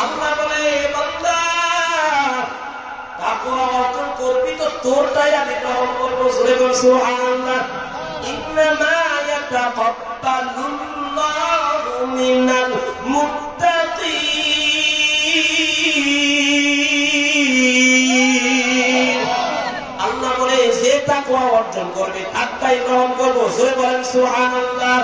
আল্লাহ বলে বান্দা তাকওয়া অর্জন করবি তো তোরটাই আমি গ্রহণ করবো। জোরে বল সুবহানাল্লাহ। ইন্নামা ইয়াতাকাব্বালুল্লাহু মিনাল মুত্তাকিন। আল্লাহ বলে যে তাকওয়া অর্জন করবে তারটাই গ্রহণ করবো। জোরে বলেন সুবহানাল্লাহ।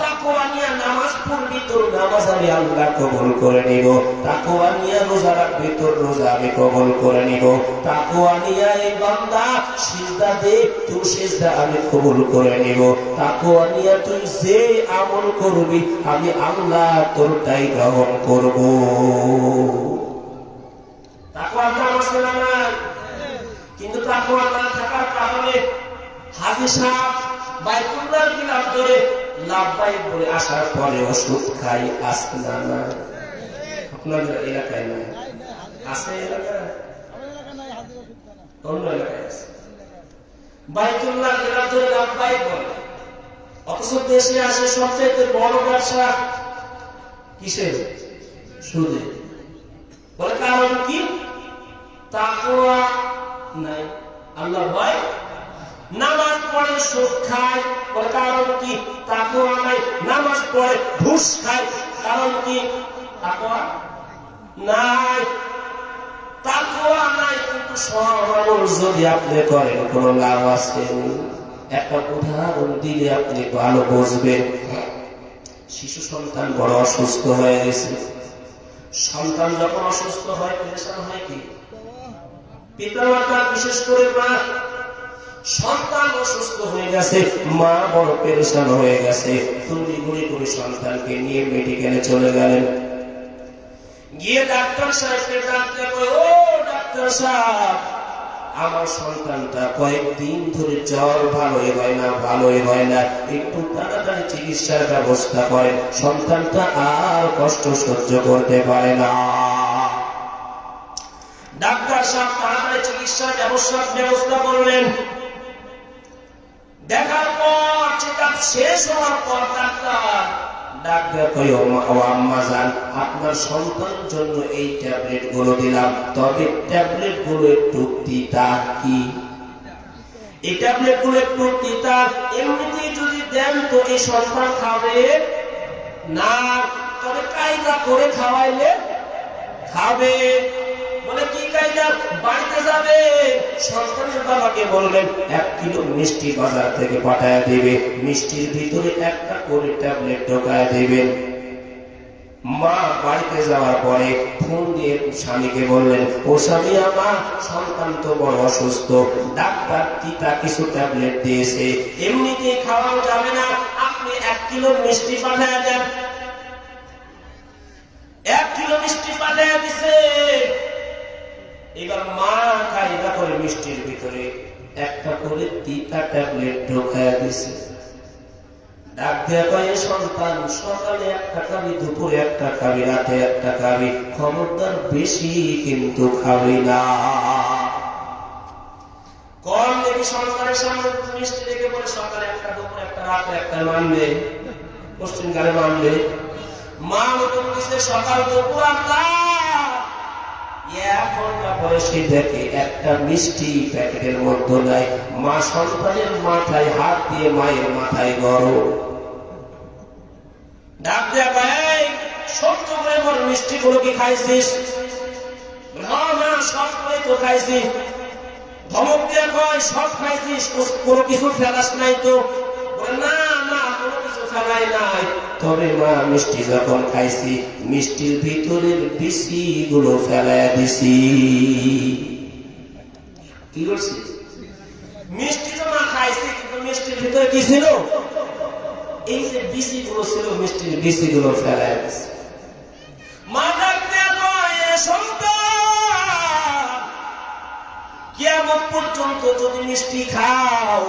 তাকওয়া নিয়ে নামাজ পড়বি তোর নামাজ আমি আল্লাহ কবুল করে নিব। তাকওয়া নিয়ে রোজা রাখবি তোর রোজা আমি কবুল করে নিব। তাকওয়া নিয়ে এই বান্দা সিজদা দে তোর সিজদা আমি কবুল করে নিব। তাকওয়া নিয়ে তুই যে আমল করবি আমি আল্লাহ তোরটাই গ্রহণ করব। তাকওয়ার নাম আছে না নাই? কিন্তু তাকওয়া না থাকার কারণে হাজী সাহেব বাইতুল্লাহর খিলাফ ধরে লাভবাই বলে আসার পরে ওষুধ খাই আসতে না। আপনাদের এলাকায় নাই? আছে এলাকায়? অন্য এলাকায় আছে। বাইতুল্লাহ খিলাফ ধরে লাভবাই বলে, অথচ দেশে আসে সবচেয়ে বড় ব্যবসা কিসের? সুদে। বলে কারণ কি? তাকওয়া নাই, আল্লাহ ভয়। নামাজ পড়ে সুদ খায়, বলে কারণ কি? তাকওয়া নাই। নামাজ পড়ে ঘুষ খায়, কারণ কি? তাকওয়া নাই। তাকওয়া নাই কিন্তু সব আমল যদি আপনি করেন কোনো লাভ আছে? একটা উদাহরণ দিলে আপনি ভালো বুঝবেন। শিশু সন্তান বড় অসুস্থ হয়ে গেছে। সন্তান যখন অসুস্থ হয় পেরেশান হয় কি? পিতামাতা, বিশেষ করে মা। সন্তান অসুস্থ হয়ে গেছে, মা বড় পেরেশান হয়ে গেছে। তড়িঘড়ি করে সন্তানকে নিয়ে মেডিকেলে চলে গেলেন। গিয়ে ডাক্তার সাহেবকে ডাকতে কয়, ও ডাক্তার সাহেব, আমার সন্তানটা কয়েকদিন ধরে জ্বর ভালোই হয় না, একটু তাড়াতাড়ি চিকিৎসার ব্যবস্থা করেন, সন্তানটা আর কষ্ট সহ্য করতে পারে না। ডাক্তার সাহেব তাড়াতাড়ি চিকিৎসার ব্যবস্থা করলেন। দেখার পর চেকআপ শেষ হওয়ার পর ডাক্তার কই, ও আম্মা জান, আপনার সন্তানের জন্য এই ট্যাবলেট গুলো দিলাম, তবে ট্যাবলেট গুলো একটু তিতা। কি? এই ট্যাবলেট গুলো একটু তিতা। এমনিতেই যদি দেন তো এই সন্তান খাবে না, তবে কায়দা করে খাওয়াইলে খাবে। বলে কি কায়দা? বাড়িতে যাবে, সন্তানের বাবাকে বলবেন 1 কিলো মিষ্টি বাজার থেকে পাঠায় দেবে, মিষ্টির ভিতরে একটা করে ট্যাবলেট ঢোকায় দেবেন। মা বাড়িতে যাওয়ার পরে ফোন দিয়ে স্বামীকে বললেন, ও স্বামী আমার, সন্তান তো বড় অসুস্থ, ডাক্তার তিতা কিছু ট্যাবলেট দিয়েছে, এমনিতেই খাওয়ানো যাবে না, আপনি 1 কিলো মিষ্টি পাঠায় দেন। 1 কিলো মিষ্টি পাঠায় দিছে। এবার মা কায়দা করে মিষ্টির ভিতরে একটা করে তিতা ট্যাবলেট ঢোকায় দিছে। ডাক দেয়া কয়, সন্তান সকালে একটা খাবি, দুপুরে একটা খাবি, রাতে একটা খাবি, খবরদার বেশি কিন্তু খাবি না। কম দেখি সন্তানের সামনে মিষ্টি রেখে বলে সকালে একটা, দুপুরে একটা, রাতে একটা মানবে, পশ্চিম কালে মানবে। মা মতো দিচ্ছে সকাল দুপুর আল্লাহ, 1 ঘন্টা বয়সে দেখে একটা মিষ্টি প্যাকেটের মধ্যে নাই। মা সন্তানের মাথায় হাত দিয়ে মায়ের মাথায় গরম ডাক দেয়া, ভাই সত্য করে বল, মিষ্টি গুলো কি খাইছিস? না, সব করে তো খাইছি। ধমক দেয়া কয়, সব খাইছিস, কোনো কিছু ফেলাস নাই তো? না, কোনো কিছু ফেলাই নাই, তবে মা মিষ্টি যখন খাইছি মিষ্টির ভিতরের বিচি গুলো ফেলাইয়া দিছি। কি করছি? মিষ্টি তো মা খাইছি, কিন্তু মিষ্টির ভিতরে কি ছিল? এই যে বিচি গুলো ছিল, মিষ্টির বিচি গুলো ফেলাইয়া দিছি। মা ডাকতে কয়, সন্তান, কিয়ামত পর্যন্ত যদি মিষ্টি খাও,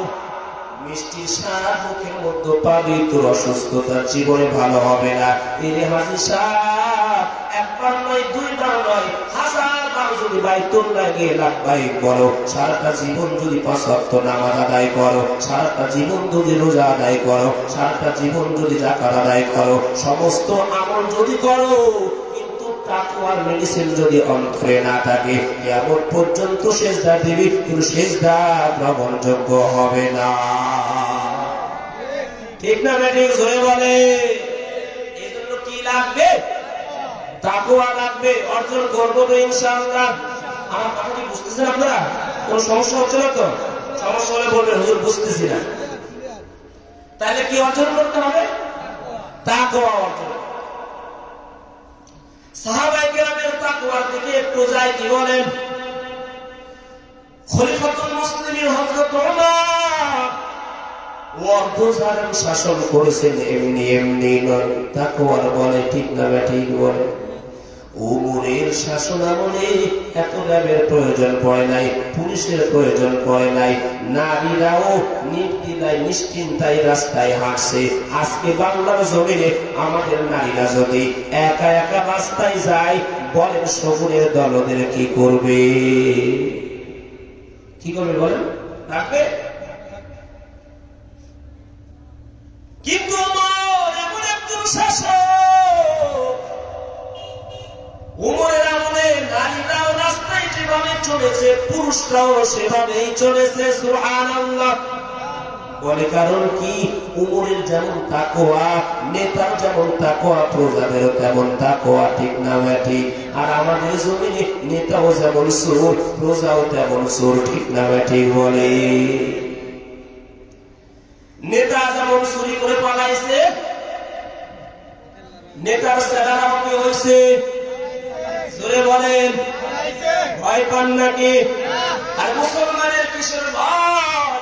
মিষ্টির সারা মুখের মধ্যে পাবি, তোর অসুস্থতার জীবনে ভালো হবে না। এরে হাজী সাহেব, একবার নয়, 2 বার নয়, 1000 বার যদি বাইতুল্লাহ গিয়ে লাভবাহিক বলো, সারাটা জীবন যদি 5 ওয়াক্ত নামাজ আদায় করো, সারাটা জীবন যদি রোজা আদায় করো, সারাটা জীবন যদি যাকাত আদায় করো, সমস্ত আমল যদি করো, কিন্তু তাকওয়ার মেডিসিন যদি অন্তরে না থাকে কিয়ামত পর্যন্ত সিজদা দিবি কিন্তু সিজদা গ্রহণযোগ্য হবে না। ঠিক না বেটি? জোরে বলে। এই জন্য কি লাগবে? তাকওয়া লাগবে। অর্জন করবো তো ইনশাআল্লাহ। আমার কথা কি বুঝতেছেন আপনারা? কোন সমস্যা হচ্ছে না তো? সমস্যা হলে বলবেন হুজুর বুঝতেছি না। তাহলে কি অর্জন করতে হবে? তাকওয়া অর্জন। সাহাবায়ে কেরামের তাকওয়ার দিকে একটু যাই, কি বলেন? খলিফাতুল মুসলিমিন হযরত ওমর অর্ধজালেম শাসন করেছেন, এমনি এমনি নয়, তাকওয়ার বলে। ঠিক না ঠিক বলে? ওমরের শাসন আমলে এত র্যাবের প্রয়োজন পড়ে নাই, পুলিশের প্রয়োজন পড়ে নাই, নারীরাও নির্দ্বিধায় নিশ্চিন্তায় রাস্তায় হাঁটছে। আজকে বাংলার জমিনে আমাদের নারীরা যদি একা একা রাস্তায় যায়, বলেন শগুনের দলদের কি করবে? কি করবে বলেন? রাখবে? কিন্তু ওমর এমন একজন শাসক, ওমরের আমলে নারীরাও রাস্তায় যেভাবে চলেছে, পুরুষরাও সেভাবেই চলেছে। সুবহানাল্লাহ বলে। কারণ কি? ওমরের যেমন তাকওয়া, নেতার যেমন তাকওয়া, প্রজাদেরও তেমন তাকওয়া। ঠিক না ঠিক? আর আমাদের জমিনে নেতাও যেমন চোর, প্রজাও তেমন চোর। ঠিক না ঠিক বলে? নেতা যেমন চুরি করে পালাইছে, নেতার চেহারা কি হয়েছে? জোরে বলেন। ভয় পান নাকি? আর মুসলমানের কিসের ভয়?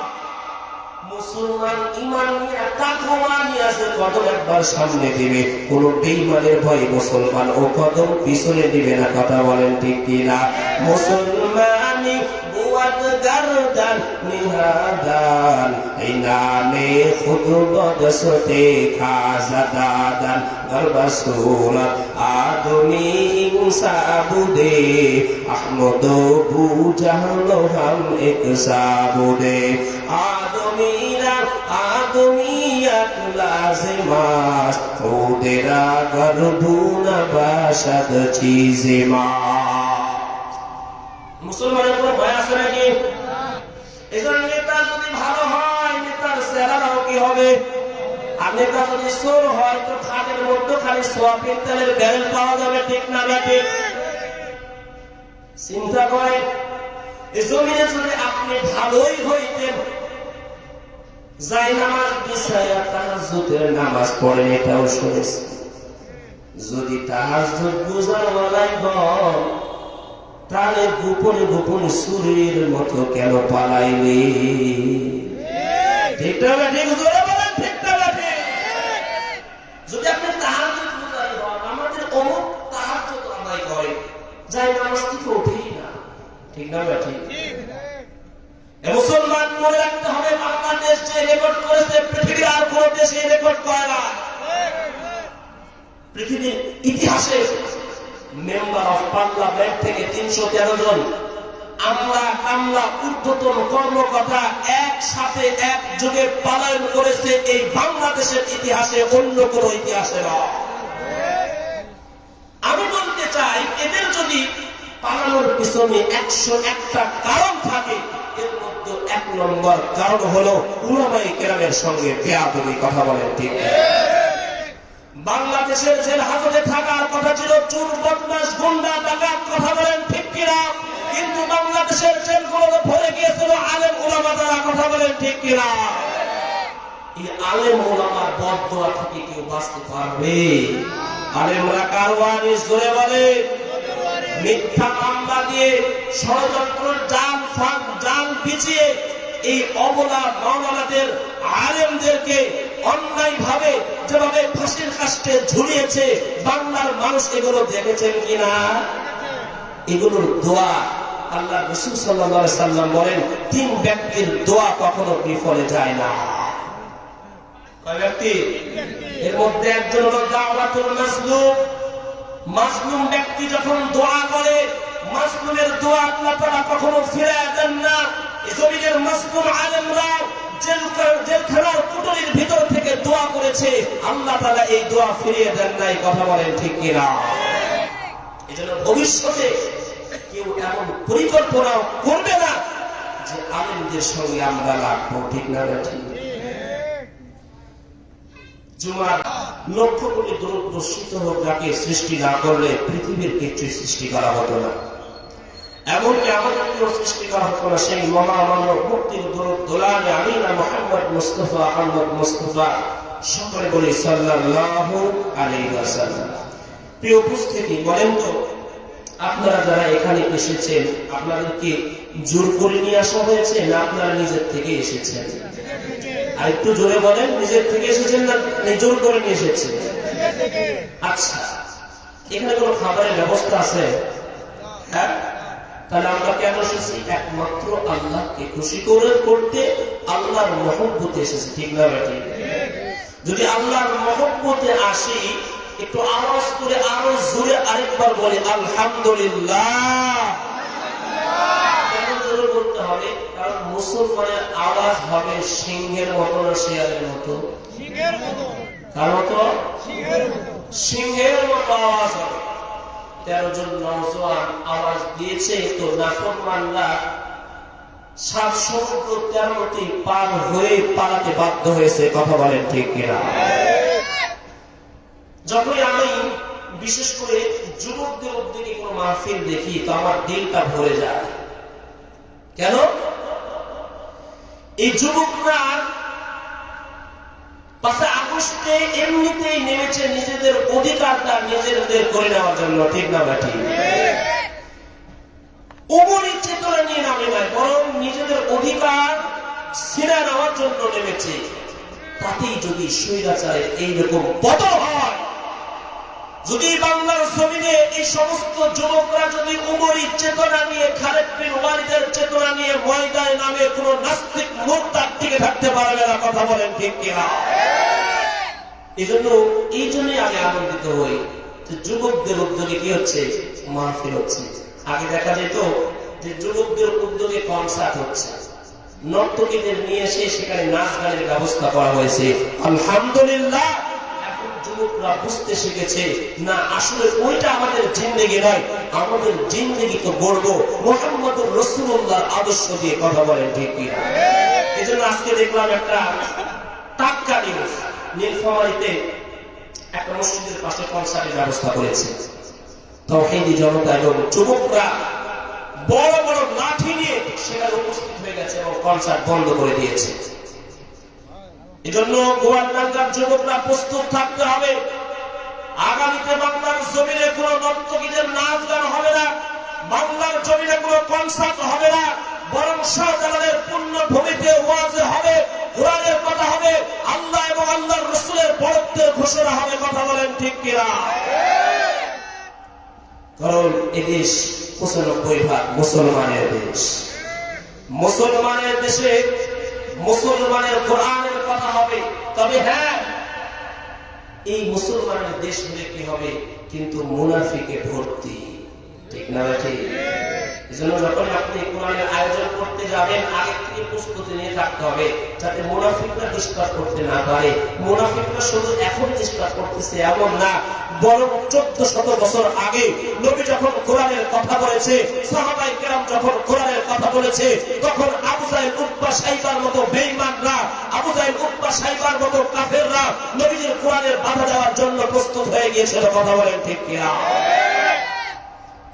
মুসলমান ঈমান নিয়ে তাকওয়া নিয়ে আছে, কদম একবার সামনে দিবে। কোন বেঈমানের ভয় মুসলমান ও কদম পিছনে দিবে না। কথা বলেন ঠিক কিনা? মুসলমানি বুয়াত গারদান নিহাদান ইনানে খুদ বদসতে খাজাদান গরবাসুরা আদমি ইনসাবুদে আহমদ বু জাহলো হাম এক সাবুদে আদমিরা আদমিয়াত লাজিমাস খুদেরা গরবুনা বাশাদ চিজমা। মুসলমানের কোনো ভয় আছে নাকি? এজন্য নেতা যদি ভালো হয়, নেতার চেহারাও কি হবে? আর নেতা যদি চোর হয়, তো খাটের মধ্যে খালি সোয়াবিন তেলের ব্যারেল পাওয়া যাবে। ঠিক না ঠিক? চিন্তা করেন, এই জমিনে যদি আপনি ভালোই হইতেন, যাই নামাজ বিছায়া তাহাজ্জুদের নামাজ পড়েন, এটাও শুনেছি। যদি তাহাজ্জুদ বুঝার বেলায় হন, তাহলে গোপনে গোপনে চুরির মতো কেন পালাইলে? ঠিক না ঠিক? জোরে বলেন ঠিক না ঠিক? যদি আপনি তাহাজ্জুদ বুঝাই হন, আমাদের অমুক তাহাজ্জুদ আদায় করে, যাই নামাজ থেকে ওঠেই না। ঠিক না ঠিক? মুসলমান মনে রাখতে হবে, বাংলাদেশ যে রেকর্ড করেছে পৃথিবীর আর কোন দেশে রেকর্ড করে না। পৃথিবীর ইতিহাসে মেম্বার অফ পার্লামেন্ট থেকে 313 জন আমলা কামলা ঊর্ধ্বতন কর্মকর্তা একসাথে একযোগে পলায়ন করেছে। এই বাংলাদেশের ইতিহাসে অন্য কোন ইতিহাসে না। আমি বলতে চাই, এদের যদি পালানোর পিছনে 101টা কারণ থাকে, এর মধ্যে 1 নম্বর কারণ হলো উলামায়ে কেরামের সঙ্গে বেয়াদবি। কথা বলেন ঠিক? বাংলাদেশের জেল হাজতে থাকার কথা ছিল চোর বদমাশ গুন্ডা ডাকাত। কথা বলেন ঠিক কিনা? কিন্তু বাংলাদেশের জেলগুলো ভরে গিয়েছিল আলেম উলামা দ্বারা। কথা বলেন ঠিক কিনা? এই আলেম উলামার বদদোয়া থেকে কেউ বাঁচতে পারবে? আলেমরা কার ওয়ারিস? জোরে বলে। মিথ্যা মামলা দিয়ে ষড়যন্ত্র জাল বিছিয়ে এই অবলা মাওলানাদের আলেমদেরকে অন্যায় ভাবে যেভাবে ফাঁসির কাস্টে ঝুলিয়েছে, বাংলার মানুষ এগুলো দেখেছেন কিনা? এগুলোর দোয়া আল্লাহ রাসূল সাল্লাল্লাহু আলাইহি সাল্লাম বলেন, 3 ব্যক্তির দোয়া কখনো বিফলে যায় না। কয় ব্যক্তি? এর মধ্যে একজন হলো দাওয়াতুল মাজলুম। মাজলুম ব্যক্তি যখন দোয়া করে, মাজলুমের দোয়া আল্লাহ তাআলা কখনো ফিরায় দেন না। এই জমিনের মাজলুম আলেমরা জেলখানার কুটুরির ভিতর থেকে দোয়া করেছে, আল্লাহ তাআলা এই দোয়া ফিরিয়ে দেন নাই। কথা বলেন ঠিক কিনা? এজন্য ভবিষ্যতে কেউ এমন পরিকল্পনাও করবে না যে আলেমদের সঙ্গে আমরা লাগবো, ঠিক না ঠিক? জুমার লক্ষ কোটি দূরত বর্ষিত হোক, যাকে সৃষ্টি না করলে পৃথিবীর কিছুই সৃষ্টি করা হতো না, এমনকি আমাদেরকেও সৃষ্টি করা হতো না। সেই মহামানব মুক্তির দূরত দোলানে আমিনা মুহাম্মদ মুস্তাফা আহমদ মুস্তাফা, সকলে বলি সাল্লাল্লাহু আলাইহি ওয়াসাল্লাম। প্রিয় উপস্থিতি, বলেন তো আপনারা যারা এখানে এসেছেন, আপনাদেরকে জোর করে নিয়ে আসা হয়েছে না আপনারা নিজের থেকে এসেছেন? আর একটু জোরে বলেন, নিজের থেকে এসেছেন না জোর করে নিয়ে এসেছেন? আচ্ছা, এখানে কোনো খাবারের ব্যবস্থা আছে? হ্যাঁ, তাহলে আমরা কেন এসেছি? একমাত্র আল্লাহকে খুশি করতে, আল্লাহর মহব্বতে এসেছি, ঠিক না ঠিক? যদি আল্লাহর মহব্বতে আসি, একটু আওয়াজ করে আরো জোরে আরেকবার বলি আলহামদুলিল্লাহ। কেন জোরে বলতে হবে? কারণ মুসলমানের আওয়াজ হবে সিংহের মতো না শেয়ালের মতো? কারণ তো সিংহের মতো আওয়াজ হবে। 13 জন নওজোয়ান আওয়াজ দিয়েছে, তো নাফরমানরা 7 সমুদ্র 13টি পার হয়ে পালাতে বাধ্য হয়েছে, কথা বলেন ঠিক কিনা? যখনই আমি বিশেষ করে যুবকদের উদ্যোগে কোন মাহফিল দেখি, তো আমার দিলটা ভরে যায়। কেন? এই যুবকরা 5 আগস্টে এমনিতেই নেমেছে নিজেদের অধিকারটা নিজেদের করে নেওয়ার জন্য, ঠিক না ঠিক? অমরিক চেতনা নিয়ে নামে নাই, বরং নিজেদের অধিকার ছিনে নেওয়ার জন্য নেমেছে। তাতেই যদি স্বৈরাচারের এইরকম পতন হয়, যদি বাংলার জমিনে এই সমস্ত যুবকরা যদি উমরিক চেতনা নিয়ে, খালেদ বিন ওয়ালিদের চেতনা নিয়ে ময়দানে নামে, কোন নাস্তিক মুরতাদ টিকে থাকতে পারবে না, কথা বলেন ঠিক কিনা? এই জন্যই আমি আনন্দিত হই যে যুবকদের উদ্যোগে কি হচ্ছে, মাহফিল হচ্ছে। আগে দেখা যেত যে যুবকদের উদ্যোগে কনসার্ট হচ্ছে, নর্তকীদের নিয়ে এসে সেখানে নাচ গানের ব্যবস্থা করা হয়েছে। আলহামদুলিল্লাহ, এখন যুবকরা বুঝতে শিখেছে না, আসলে ওইটা আমাদের জিন্দেগি নয়, আমাদের জিন্দেগি তো গড়বো মুহাম্মদুর রাসূলুল্লাহর আদর্শ দিয়ে, কথা বলেন ঠিক কিনা? এই জন্য আজকে দেখলাম একটা টাটকা নিউজ, নীলফামারীতে একটা মসজিদের পাশে কনসার্টের ব্যবস্থা করেছে। তাওহীদি জনতা এবং যুবকরা বড় বড় লাঠি নিয়ে সেখানে উপস্থিত হয়ে গেছে এবং কনসার্ট বন্ধ করে দিয়েছে। এজন্য গোয়ালন্দার যুবকরা প্রস্তুত থাকতে হবে। আগামীতে বাংলার জমিনে কোনো নর্তকীদের নাচ গান হবে না, বাংলার জমিনে কোনো কনসার্ট হবে না, বরং শাহজালালের পুণ্যভূমিতে ওয়াজ হবে, কোরআনের কথা হবে, আল্লাহ এবং আল্লাহর রাসূলের বরত্বের ঘোষণা হবে, কথা বলেন ঠিক কিনা? কারণ এদেশ 95% মুসলমানের দেশ। মুসলমানের দেশে মুসলমানের কোরআনের কথা হবে। তবে হ্যাঁ, এই মুসলমানের দেশ হলে কি হবে, কিন্তু মুনাফিকে ভর্তি, ঠিক না ঠিক? এজন্য যখন আপনি কোরআনের আয়োজন করতে যাবেন, আগে থেকে প্রস্তুতি নিয়ে থাকতে হবে, যাতে মুনাফিকরা ডিস্টার্ব করতে না পারে। মুনাফিকরা শুধু এখন ডিস্টার্ব করতেছে এমন না, বরং 1400 বছর আগে নবী যখন কোরআনের কথা বলেছে, সাহাবায়ে কেরাম যখন কোরআনের কথা বলেছে, তখন আবু জাহেল, উতবা, শাইবার মতো বেঈমানরা, আবু জাহেল, উতবা, শাইবার মতো কাফেররা নবীজির কোরআনের বাধা দেওয়ার জন্য প্রস্তুত হয়ে গিয়েছিল, কথা বলেন ঠিক কিনা?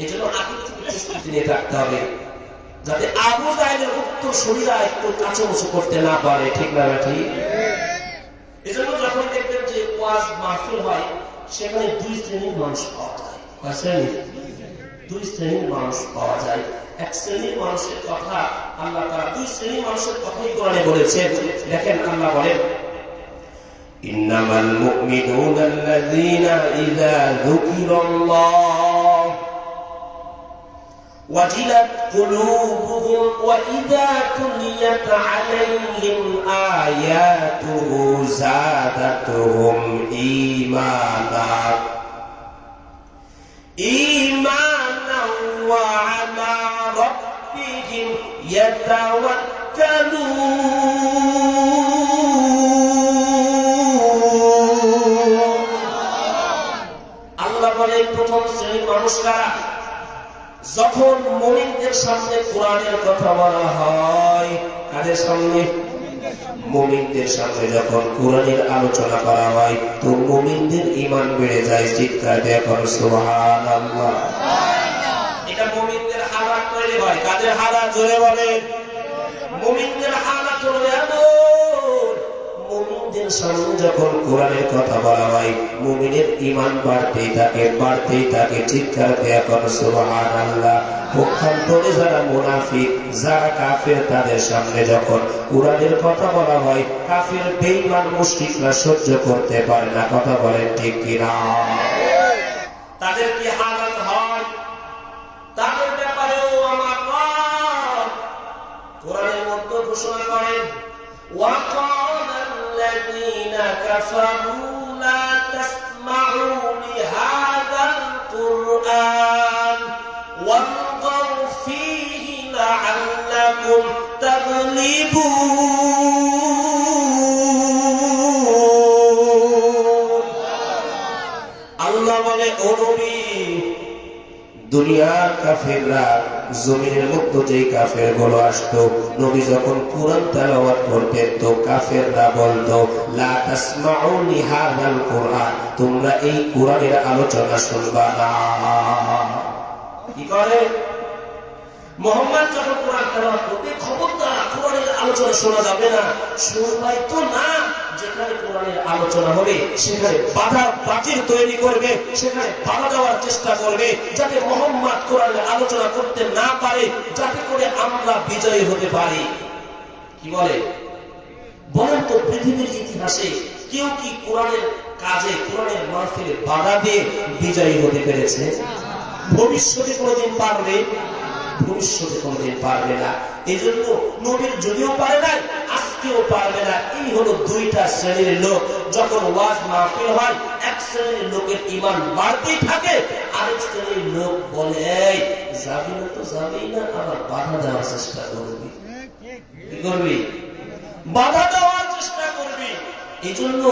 এজন্য আগে থেকে প্রস্তুতি নিয়ে থাকতে হবে, যাতে আবু জাহেলের উত্তর শরীরা একটু কাছামুচু করতে না পারে, ঠিক না ঠিক? এজন্য যখন দেখবেন যে ওয়াজ মাহফিল হয়, সেখানে 2 শ্রেণীর মানুষ পাওয়া যায়। কয় শ্রেণী? 2 শ্রেণীর মানুষ পাওয়া যায়। এক শ্রেণীর মানুষের কথা আল্লাহ তাআলা 2 শ্রেণীর মানুষের কথাই কোরআনে বলেছেন। দেখেন, আল্লাহ বলেন, ইন্নামাল মুমিনুনা আল্লাযীনা ইযা যুকিরাল্লাহ ওয়াজিলাত কুলুবুহুম ওয়া ইযা তুলিয়াত আলাইহিম আয়াতুহু যাদাতুহুম ঈমানা ওয়া আলা রাব্বিহিম ইয়াতাওয়াক্কালুন। আল্লাহ বলে, প্রথম শ্রেণীর মানুষ কারা? যখন মুমিনদের সামনে কোরআনের কথা বলা হয়, কাদের সামনে? মুমিনদের সামনে যখন কোরআনের আলোচনা করা হয় তো মুমিনদের ঈমান বেড়ে যায়। চিৎকার দিয়ে বলো সুবহানাল্লাহ। এটা মুমিনদের হালাত তৈরি হয়। কাদের হালাত? জোরে বলেন। মুমিনদের হালাত হলো এমন, মুমিনদের সামনে যখন কোরআনের কথা বলা হয় মুমিনের ঈমান বাড়তেই থাকে, বাড়তেই থাকে। চিৎকার দিয়ে বলো সুবহানাল্লাহ। পক্ষান্তরে যারা মুনাফিক, যারা কাফের, তাদের সামনে যখন কোরআনের কথা বলা হয় কাফের বেঈমান মুশরিকরা সহ্য করতে পারে না। কথা বলেন ঠিক কিনা? তাদের কি হালাত হয়? তাদের ব্যাপারেও আমার রব কোরআনের মধ্যে ঘোষণা করেন, ওয়াকালাল্লাযীনা কাফারু লা তাসমাউ লিহাযাল কুরআন ওয়ালগাউ ফীহি লাআল্লাকুম তাগলিবুন। আল্লাহ বলে, ও নবী, দুনিয়ার কাফেররা, জমিনের মধ্যে যেই কাফের গুলো আসতো, নবী যখন কোরআন তেলাওয়াত করতেন তো কাফেররা বলতো, লা তাসমাউ লিহাযাল কুরআন, তোমরা এই কোরআনের আলোচনা শুনবা না। কি করে? মুহাম্মদ যখন কোরআন তেলাওয়াত করতে, খবরদার কোরআনের আলোচনা শোনা যাবে না। শুনবাই তো না, যেখানে কোরআনের আলোচনা হবে সেখানে বাধা বাতিল তৈরি করবে, সেখানে বাধা দেওয়ার চেষ্টা করবে, যাতে মুহাম্মদ কোরআনের আলোচনা করতে না পারে, যাতে করে আমরা বিজয়ী হতে পারি। কি বলে? বলেন তো, পৃথিবীর ইতিহাসে কেউ কি কোরআনের কাজে, কোরআনের মাহফিলে বাধা দিয়ে বিজয়ী হতে পেরেছে? ভবিষ্যতে কোনোদিন পারবে? ভবিষ্যতে কোনোদিন পারবে না। এই জন্য নবীর যদিও পারে না, আজকেও পারবে না। এই হলো দুইটা শ্রেণীর লোক। যখন ওয়াজ মাহফিল হয়, এক শ্রেণীর লোকের ঈমান বাড়তেই থাকে, আরেক শ্রেণীর লোক বলে, যাবি না তো যাবেই না, আবার বাধা দেওয়ার চেষ্টা করবি। কি করবি? বাধা দেওয়ার চেষ্টা করবি। এই জন্য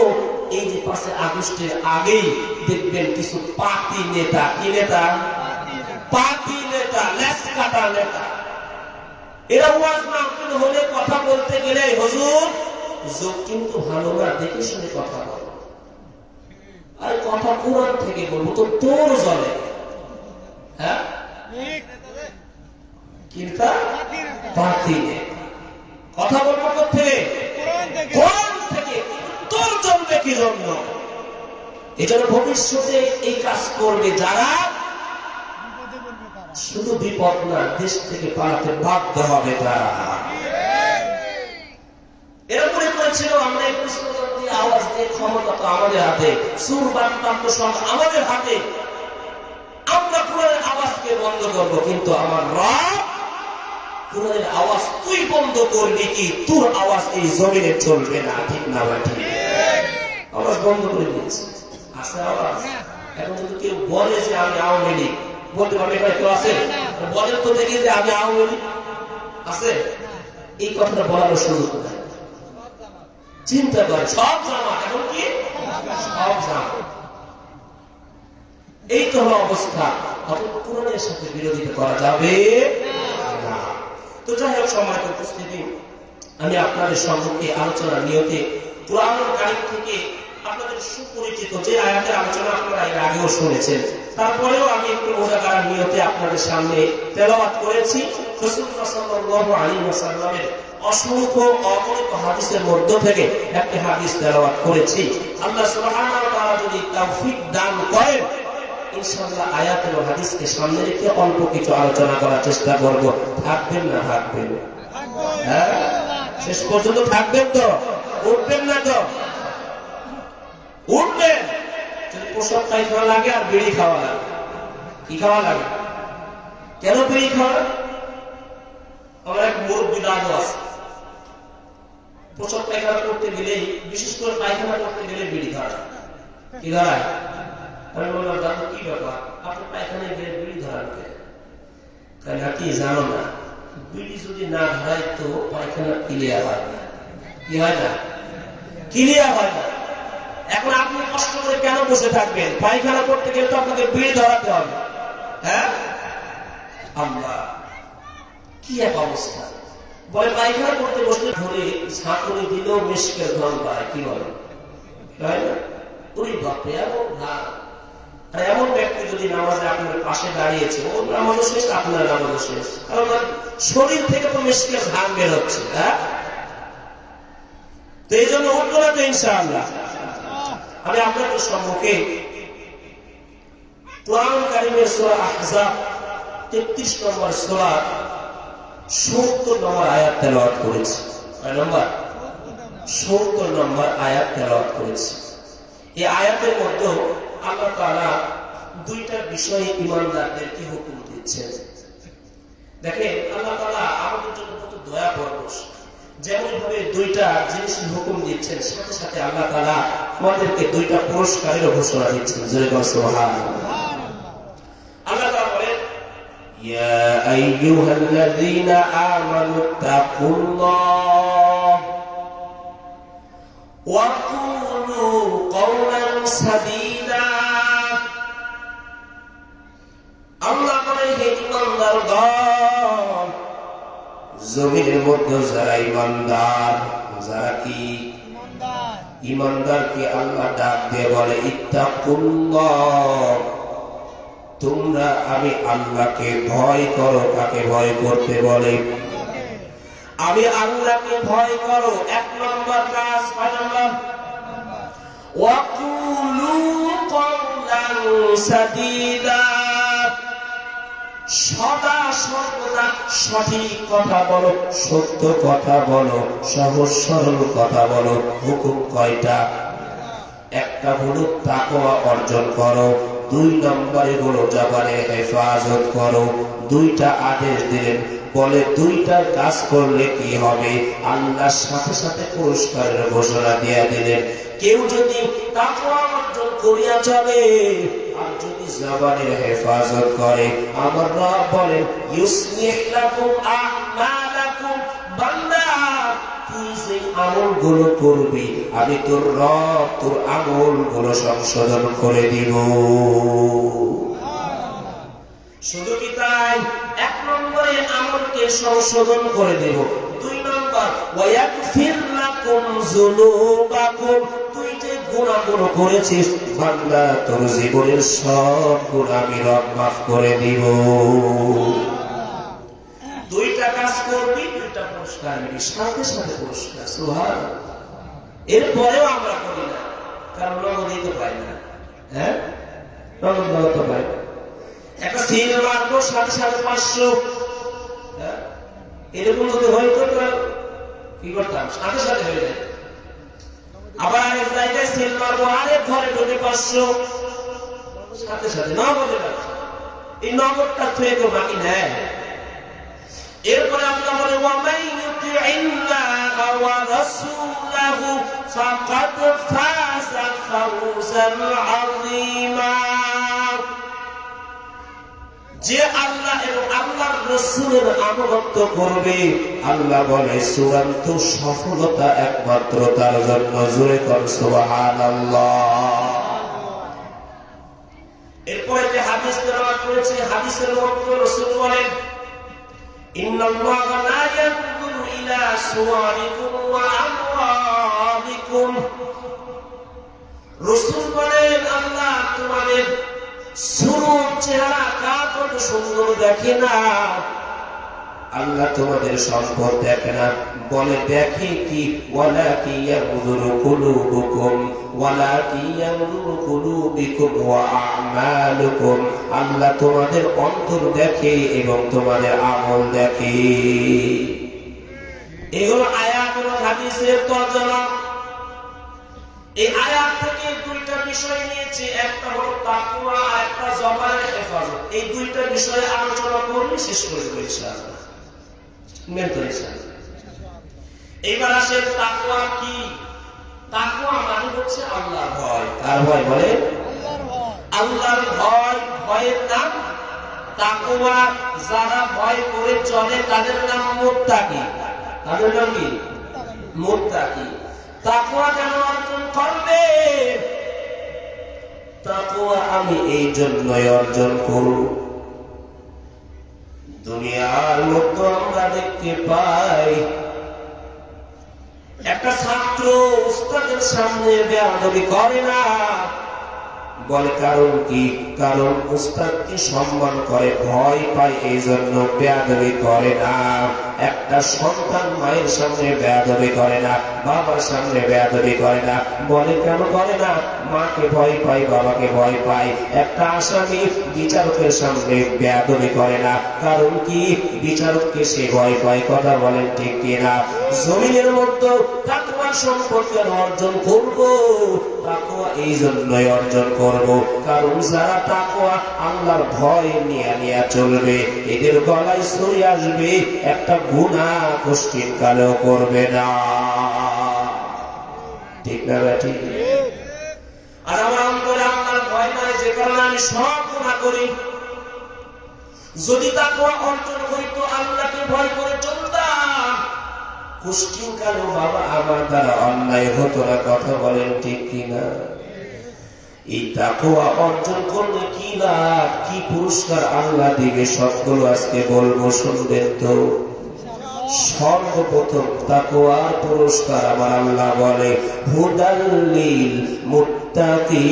এই যে 5 আগস্টের আগেই দেখবেন কিছু পার্টি নেতা, কি নেতা? পার্টি নেতা, লেস কাটা নেতা, এরা ওয়াজ মাহফিল হলে কথা বলতে গেলে, হুজুর যোগ কিন্তু ভালো না, দেখে শুনে কথা বল। আর কথা কোরআন থেকে বলবো তো তোর জলে। হ্যাঁ, কিন্তু পার্টি কথা বলবো কোথেকে? কোরআন থেকে। তোর জন্মে কি জন্য? এজন্য ভবিষ্যতে এই কাজ করবে যারা, শুধু বিপদ না, দেশ থেকে পালাতে বাধ্য হবে তারা। এরপরে করেছিল, আমরা একটু আওয়াজ দিয়ে ক্ষমতা তো আমাদের হাতে, সুর বাক্য সব আমাদের হাতে, আমরা কোরআনের আওয়াজকে বন্ধ করবো। কিন্তু আমার রব কোরআনের আওয়াজ তুই বন্ধ করবি কি? তোর আওয়াজ এই জমিনে চলবে না। ঠিক না ঠিক? আওয়াজ বন্ধ করে দিয়েছে। আছে আওয়াজ? এখন যদি কেউ বলে যে আমি আওয়ামী লীগ, বলতে পারবে কেউ আছে? বলেন তো দেখি যে আমি আওয়ামী লীগ আছে। এই কথাটা বলার সুযোগ নাই। চিন্তা করে সব জামা, এখন কি সব জামা। এই তো হলো অবস্থা। কোরআনের সাথে বিরোধিতা করা যাবে না। তো যাই হোক, সময় উপস্থিতি, আমি আপনাদের সম্মুখে আলোচনার নিয়তে কোরআন কারীম থেকে আপনাদের সুপরিচিত যে আয়াতের আলোচনা আপনারা এর আগেও শুনেছেন, তারপরেও আমি একটু মজা করার নিয়তে আপনাদের সামনে তেলাওয়াত করেছি। রাসূলুল্লাহ সাল্লাল্লাহু আলাইহি ওয়াসাল্লামের অসংখ্য অগণিত হাদিসের মধ্য থেকে একটি হাদিস তেলাওয়াত করেছি। আল্লাহ সুবহানাহু ওয়া তাআলা যদি তৌফিক দান করেন, ইনশাআল্লাহ আয়াত এবং হাদিসকে সামনে রেখে অল্প কিছু আলোচনা করার চেষ্টা করব। থাকবেন না থাকবেন? হ্যাঁ, শেষ পর্যন্ত থাকবেন তো? উঠবেন না তো? উঠবেন। যদি পোশাক পায়খানা লাগে আর বিড়ি খাওয়া লাগে, কি খাওয়া লাগে? কেন বিড়ি খাওয়া? আমার এক মুরব্বী দাদু আছে, পোশাক পায়খানা করতে গেলেই, বিশেষ করে পায়খানা করতে গেলে বিড়ি ধরায়। কি ধরায়? আমি বললাম, দাদু কি ব্যাপার, আপনি পায়খানায় গেলে বিড়ি ধরান কেন? কি জানো না, বিড়ি যদি না ধরায় তো পায়খানা ক্লিয়ার হয় না। কি হয় না? ক্লিয়ার হয় না। এখন আপনি কষ্ট করে কেন বসে থাকবেন? পায়খানা করতে গেলে তো আপনাকে বিড়ি ধরাতে হবে। হ্যাঁ আল্লাহ কি এক অবস্থা। বলে পায়খানা করতে বসলে ধরে ঝাঁকুনি দিলেও মেশকের ধন পায়, কি বলে তাই না? ওই বাপরে এমন ঘাম। আর এমন ব্যক্তি যদি নামাজে আপনার পাশে দাঁড়িয়েছে, ওর নামাজও শেষ, আপনার নামাজও শেষ, কারণ শরীর থেকে তো মেশকের ঘাম বেরোচ্ছে। হ্যাঁ, তো এই জন্য উঠবো না তো ইনশাআল্লাহ। আমি আপনাদের সম্মুখে কোরআন কারীমের সূরা আহজাব 33 নম্বর সূরা 70 নম্বর আয়াত তেলাওয়াত করেছি। কয় নম্বর? 70 নম্বর আয়াত তেলাওয়াত করেছি। এই আয়াতের মধ্যে আল্লাহ তাআলা দুইটা বিষয়ে ঈমানদারদেরকে হুকুম দিচ্ছেন। দেখেন আল্লাহ তাআলা আমাদের জন্য কত দয়া পরবশ। যেমন ভাবে দুইটা জিনিস হুকুম দিচ্ছেন, সাথে সাথে আল্লাহ তাআলা আমাদেরকে দুইটা পুরস্কারের ঘোষণা দিচ্ছেন। জোরে বলো সুবহানাল্লাহ। আল্লাহ তাআলা বলেন, ইয়া আইয়ুহাল্লাযীনা আমানুত্তাকুল্লাহ ওয়া কুলু কওলান সাদীদা। আল্লাহ বলে, হে ঈমানদারগণ, জমিনের মধ্যে যারা ঈমানদার, যারা কি ঈমানদারকে আল্লাহ ডাক দিয়ে বলে ইত্তাকুল্লাহ, তোমরা আমি আল্লাহকে ভয় করো। কাকে ভয় করতে বলে? আমি আল্লাহকে ভয় করো। এক নম্বর কাজ। কয় নম্বর? ওয়াকুলু কওলান সাদীদা, সদা সর্বদা সঠিক কথা বলো, সত্য কথা বলো, সহজ সরল কথা বলো। হুকুম কয়টা? একটা হলো তাকওয়া অর্জন করো, 2 নম্বরে হলো জবানের হেফাজত করো। দুইটা আদেশ দিলেন, বলে দুইটা কাজ করলে কি হবে? আল্লাহর সাথে সাথে পুরস্কারের ঘোষণা দিয়ে দিলেন। কেউ যদি তাকওয়া অর্জন করিয়া চলে আর যদি জবানের হেফাজত করে, আমার রব বলেন ইউসলিহ লাকুম আ'মালাকুম, বান্দা তুই যে আমলগুলো করবি আমি তোর রব তোর আমলগুলো সংশোধন করে দিব। শুধু কি তাই? 1 নম্বরে আমলকে সংশোধন করে দেব। 2 নম্বর ওয়ায়াগফির লাকুম যুনুবাকুম, তুই যে গুনাহগুলো করেছিস বান্দা তোর জীবনের সব গুনাহ আমি রব মাফ করে দিব। দুইটা কাজ করবি, দুইটা পুরস্কার নিবি, সাথে সাথে পুরস্কার। সুবহানাল্লাহ। এরপরেও আমরা করি না, কারণ নগদই তো পাই না। হ্যাঁ, নগদ তো পাই না। একটা সিল মারবো, সাথে সাথে 500। এরকম যদি হয়তো কি করতাম? সাথে সাথে হয়ে যায়। আবার আরেক জায়গায় সিল মারবো, আরেক ঘরে ঢুকে 500, সাথে সাথে নগদে পাচ্ছি। এই নগদটা থেকে কেউ বাকি নেয়। এরপরে আল্লাহ বলে ওয়ামান ইউতিইল্লাহা ওয়া রাসূলাহু ফাকাদ ফাযা ফাওজান আযীমা। যে আল্লাহ এবং আল্লাহর রাসূলের আনুগত্য করবে, আল্লাহ বলে চূড়ান্ত সফলতা একমাত্র তার জন্য। জোরে কর সুবহানাল্লাহ। এরপরে যে হাদিস তেলাওয়াত করেছে, হাদিসের মধ্যে রাসূল বলেন ইন্নাল্লাহা লা ইয়ানজুরু ইলা সুওয়ারিকুম ওয়া আমওয়ালিকুম। রাসূল বলেন আল্লাহ তোমাদের সুরূপ চেহারা কাপড় সুন্দর দেখে না, আল্লাহ তোমাদের সম্পদ দেখে না। বলে দেখে কি? ওয়ালাকি ইয়ানজুরু কুলুবুকুম ওয়ালাকি ইয়ানজুরু কুলুবিকুম ওয়া আমালুকুম। আল্লাহ তোমাদের অন্তর দেখে এবং তোমাদের আমল দেখে। এগুলো আয়াত এবং হাদিসের তরজমা। এই আয়াত থেকে দুইটা বিষয় নিয়েছি, একটা হলো তাকওয়া, একটা জবানের হেফাজত। এই দুইটা বিষয়ে আলোচনা করলে শেষ করে দেব ইনশাআল্লাহ। এইবার আসেন তাকওয়া কি? তাকওয়া মানে হচ্ছে আল্লাহর ভয়। কার ভয়? বলে আল্লাহর ভয়। ভয়ের নাম তাকওয়া। যারা ভয় করে চলে তাদের নাম মুত্তাকি। তাদের নাম কি? মুত্তাকি। তাকওয়া কেন অর্জন করবে? তাকওয়া আমি এই জন্যই অর্জন করব দুনিয়ার মধ্যে আমরা দেখতে পাই একটা ছাত্র উস্তাদের সামনে বেয়াদবি করে না, বলে কারণ কি? কারণ উস্তাদকে সম্মান করে, ভয় পায়, এই জন্য বেয়াদবি করে না। একটা সন্তান মায়ের সামনে বেয়াদবি করে না, বাবার সামনে বেয়াদবি করে না, বলে কেন করে না? মাকে ভয় পায়, বাবাকে ভয় পায়। একটা আসামি বিচারকের সামনে বেয়াদবি করে না, কারণ কি? বিচারককে সে ভয় পায়। কথা বলেন ঠিক কিনা? জমিনের মধ্যে তাকওয়া সম্পর্কে অর্জন করব, তাকওয়া এই জন্যই অর্জন করব কারণ যারা তাকওয়া আল্লাহর ভয় নিয়ে নিয়ে চলবে, এদের গলায় ছুরি আসবে, একটা গুনাহ কোশ্চিন কালেও করবে না। ঠিক না ঠিক? আর আমার অন্তরে আল্লাহর ভয় নাই, যে কারণে আমি সব গুনাহ করি। যদি তাকওয়া অর্জন করি তো আল্লাহকে ভয় করে চলতাম, কোশ্চিন কালেও বাবা আমার দ্বারা অন্যায় হতো না। কথা বলেন ঠিক কিনা? এই তাকওয়া অর্জন করলে কি লাভ, কি পুরস্কার আল্লাহ দিবে, সবগুলো আজকে বলবো, শুনবেন তো। সর্বপ্রথম তাকওয়ার পুরস্কার আমার আল্লাহ বলে হুদাল্লিল মুত্তাকিন।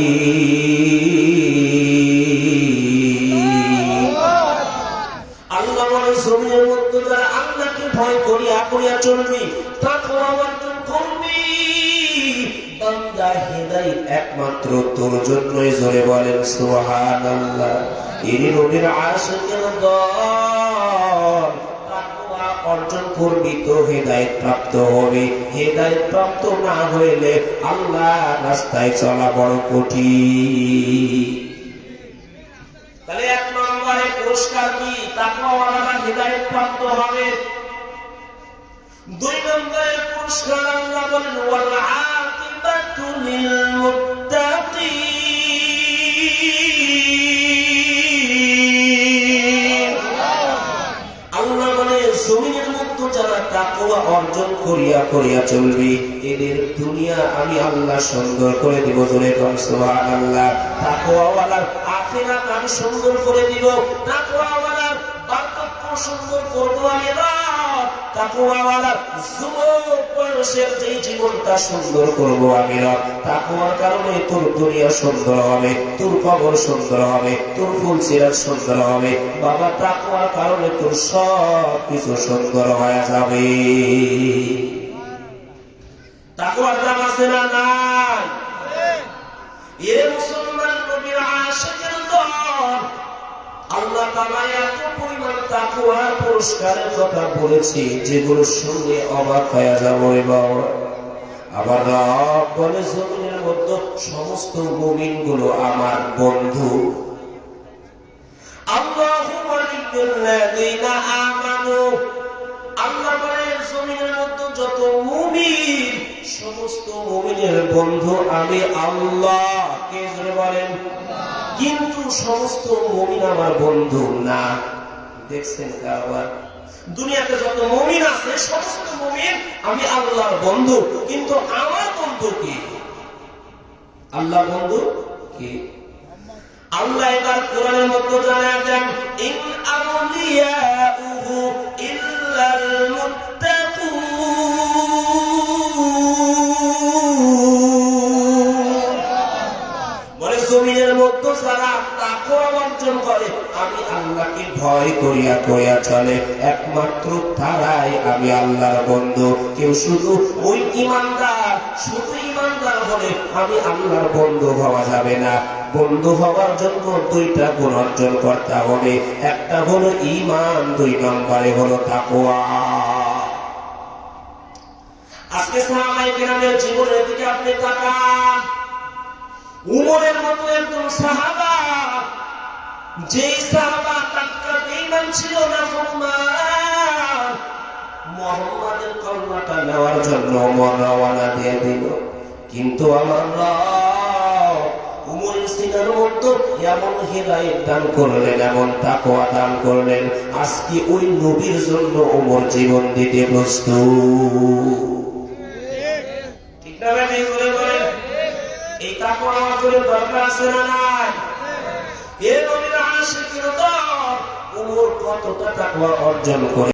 আল্লাহ বলে জমিনের মধ্যে যারা আল্লাহকে ভয় করিয়া করিয়া চলবি, তাকওয়া অর্জন করবি, বান্দা হেদায়েত একমাত্র তোর জন্যই। জোরে বলেন সুবহানাল্লাহ। এই নবীর আশিকের দল, তাকওয়া অর্জন করবি তো হেদায়েত প্রাপ্ত হবে। হেদায়েত প্রাপ্ত না হইলে আল্লাহ রাস্তায় চলা বড় কঠিন। তাহলে এক নম্বরে পুরস্কার কি? তাকওয়াওয়ালারা হেদায়েত প্রাপ্ত হবে। দুই নম্বরে পুরস্কার আল্লাহ বলেন ওয়াল আকিবাতু লিল মুত্তাকিন। আল্লাহ বলে জমিনের মধ্যে যারা তাকওয়া অর্জন করিয়া করিয়া চলবে, এদের দুনিয়া আমি আল্লাহ সুন্দর করে দিব। জোরে বলেন সুবহানাল্লাহ। তাকওয়াওয়ালার আখিরাত আমি সুন্দর করে দিব, তাকওয়াওয়ালার বার্ধক্য সুন্দর করব আমি। তাকওয়াওয়ালার যুবক বয়সের যে জীবনটা সুন্দর করব আমি। তাকওয়ার কারণে তোর দুনিয়া সুন্দর হবে, তোর কবর সুন্দর হবে, তোর ফুলসিরাত সুন্দর হবে। বাবা তাকওয়ার কারণে তোর সব কিছু সুন্দর হয়ে যাবে। তাকওয়ার দাম আছে না নাই? এ মুসলমান নবীর আশিকের দল, আল্লাহ তাআলা এত পরিমাণ তাকওয়ার পুরস্কারের কথা বলেছে যেগুলোর সঙ্গে অবাক হয়ে যাব। আবার রব বলে জমিনের মধ্যে সমস্ত মুমিনগুলো আমার বন্ধু। আল্লাহু ওয়ালিয়্যুল্লাযীনা আমানু। আল্লাহ বলে জমিনের মধ্যে যত মুমিন, সমস্ত মুমিনের বন্ধু আমি আল্লাহ। কে জোরে বলেন? কিন্তু সমস্ত মুমিন আমার বন্ধু না। দেখছেন কারবার? দুনিয়াতে যত মুমিন আছে সমস্ত মুমিন আমি আল্লাহর বন্ধু, কিন্তু আমার বন্ধু কি? আল্লাহ বন্ধু কি? আল্লাহ এবার কোরআনের মধ্যে জানায় দেন ইন আউলিয়াউহু ইল্লাল মুত্তাকুন। বলে জমিনের মধ্যে যারা তাকওয়া অর্জন করে, আমি আল্লাহকে ভয় করিয়া করিয়া চলে, একমাত্র তারাই আমি আল্লাহর বন্ধু। কেউ শুধু ওই ঈমানদার, শুধু ঈমানদার হলে আমি আল্লাহর বন্ধু হওয়া যাবে না। বন্ধু হওয়ার জন্য দুইটা গুণ অর্জন করতে হবে। একটা হলো ঈমান, দুই নম্বরে হলো তাকওয়া। আজকে সাহাবায়ে কেরামের জীবনের দিকে আপনি তাকান। উমরের মতো একজন সাহাবা, যেই সাহাবা তার ঈমান ছিল না, মুহাম্মাদের কলমাটা নেওয়ার জন্য ওমর রওনা দিয়ে দিল। কিন্তু আমার রব উমরের সিনার মধ্যে এমন হিদায়াত দান করলেন, এমন তাকওয়া দান করলেন, আজকে ওই নবীর জন্য ওমর জীবন দিতে প্রস্তুত। ঠিক না ভাই? এই তাকওয়া আমাদের দরকার আছে না নাই? এ নবীর আশিকের দল, ওমর কতটা তাকওয়া অর্জন করে।